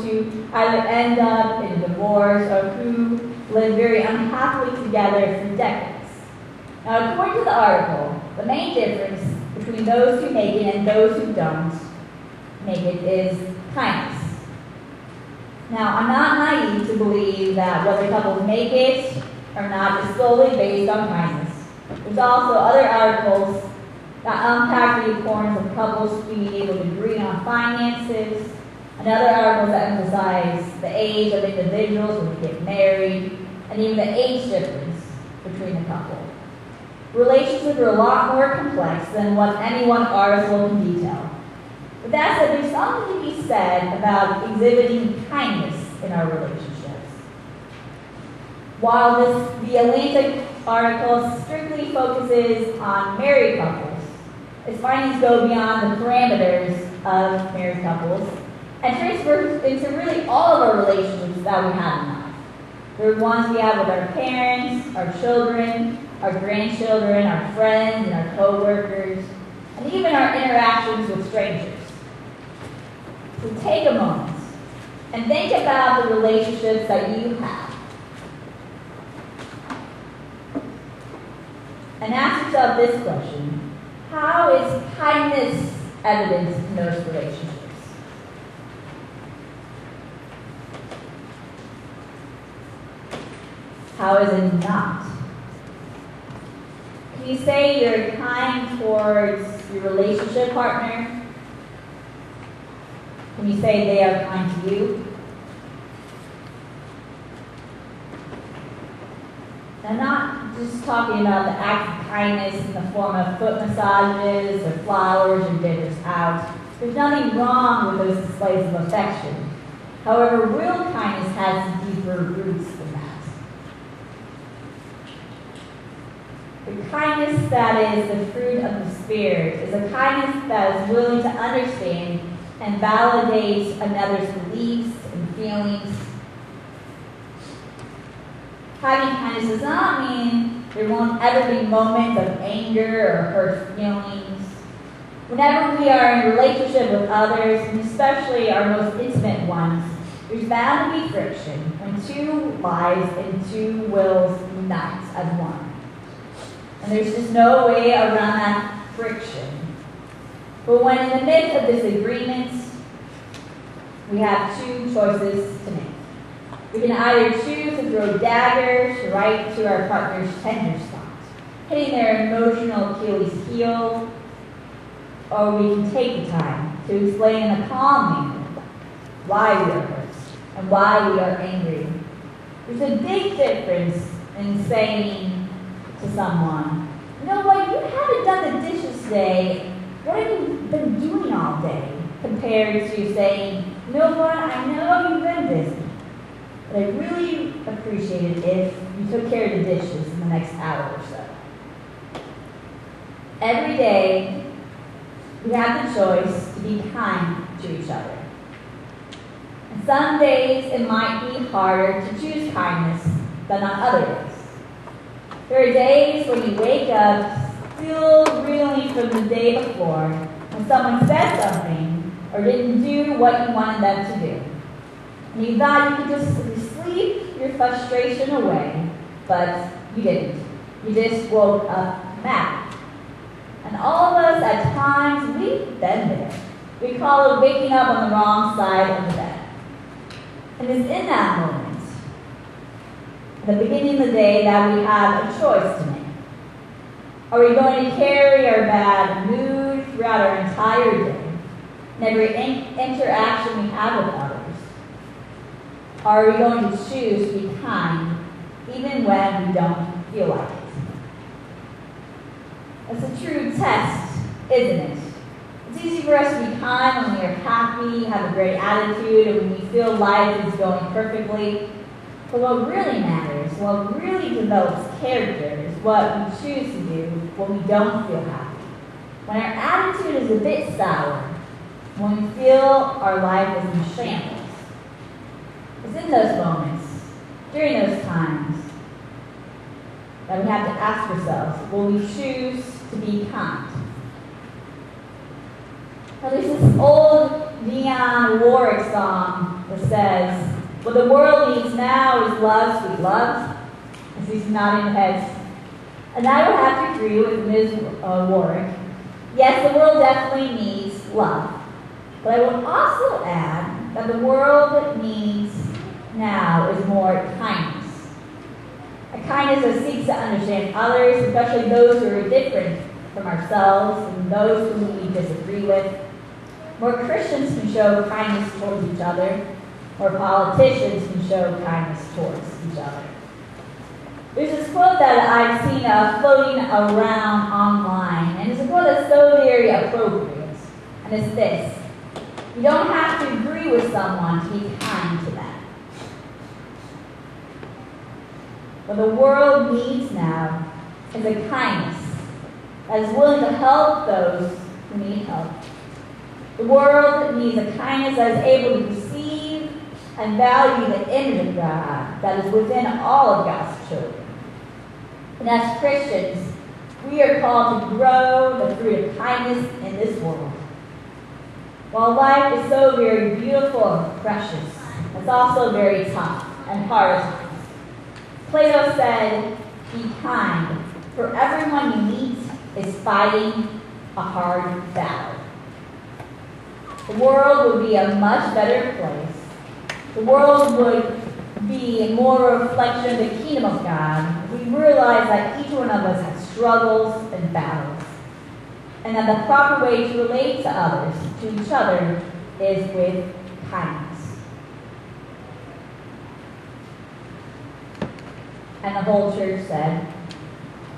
to either end up in a divorce or who live very unhappily together for decades. Now, according to the article, the main difference between those who make it and those who don't make it is kindness. Now, I'm not naive to believe that whether couples make it or not is solely based on kindness. There's also other articles that unpack the importance of couples being able to agree on finances, and other articles that emphasize the age of individuals when they get married, and even the age difference between the couple. Relationships are a lot more complex than what any one article can detail. With that said, there's something to be said about exhibiting kindness in our relationships. While the Atlantic article strictly focuses on married couples, its findings go beyond the parameters of married couples and transfer into really all of our relationships that we have in life. There are ones we have with our parents, our children, our grandchildren, our friends, and our co-workers, and even our interactions with strangers. So take a moment and think about the relationships that you have. And ask yourself this question: how is kindness evident in those relationships? How is it not? Can you say you're kind towards your relationship partner? Can you say they are kind to you? I'm not just talking about the act of kindness in the form of foot massages or flowers or dinners out. There's nothing wrong with those displays of affection. However, real kindness has deeper roots than that. The kindness that is the fruit of the Spirit is a kindness that is willing to understand and validate another's beliefs and feelings. Having kindness does not mean there won't ever be moments of anger or hurt feelings. Whenever we are in a relationship with others, and especially our most intimate ones, there's bound to be friction when two lives and two wills unite as one. And there's just no way around that friction. But when in the midst of disagreements, we have two choices to make. We can either choose to throw daggers right to our partner's tender spot, hitting their emotional Achilles heel, or we can take the time to explain in a calm manner why we are hurt and why we are angry. There's a big difference in saying to someone, you know what, you haven't done the dishes today. What have you been doing all day? Compared to saying, you know what, I know you've been busy, but I really appreciate it if you took care of the dishes in the next hour or so. Every day, we have the choice to be kind to each other. And some days it might be harder to choose kindness than on other days. There are days when you wake up still reeling from the day before when someone said something or didn't do what you wanted them to do. And you thought you could just sleep your frustration away, but you didn't. You just woke up mad. And all of us at times, we've been there. We call it waking up on the wrong side of the bed. And it's in that moment, at the beginning of the day, that we have a choice to make. Are we going to carry our bad mood throughout our entire day, and every interaction we have with others? Or are we going to choose to be kind, even when we don't feel like it? It's a true test, isn't it? It's easy for us to be kind when we are happy, have a great attitude, and when we feel life is going perfectly. But what really matters, what really develops character, is what we choose to do when we don't feel happy. When our attitude is a bit sour, when we feel our life is in shambles. It's in those moments, during those times, that we have to ask ourselves, will we choose to be kind? Now, there's this old Dionne Warwick song that says, what the world needs now is love, sweet love, as he's nodding heads. And I would have to agree with Ms. Warwick. Yes, the world definitely needs love. But I will also add that the world needs now is more kindness. A kindness that seeks to understand others, especially those who are different from ourselves and those whom we disagree with. More Christians can show kindness towards each other. More politicians can show kindness towards each other. There's this quote that I've seen floating around online, and it's a quote that's so very appropriate. And it's this: you don't have to agree with someone to be kind to them. What the world needs now is a kindness that is willing to help those who need help. The world needs a kindness that is able to receive and value the image of God that is within all of God's children. And as Christians, we are called to grow the fruit of kindness in this world. While life is so very beautiful and precious, it's also very tough and hard at times. Plato said, be kind, for everyone you meet is fighting a hard battle. The world would be a much better place. The world would be more a reflection of the kingdom of God if we realize that each one of us has struggles and battles, and that the proper way to relate to others, to each other, is with kindness. And the whole church said,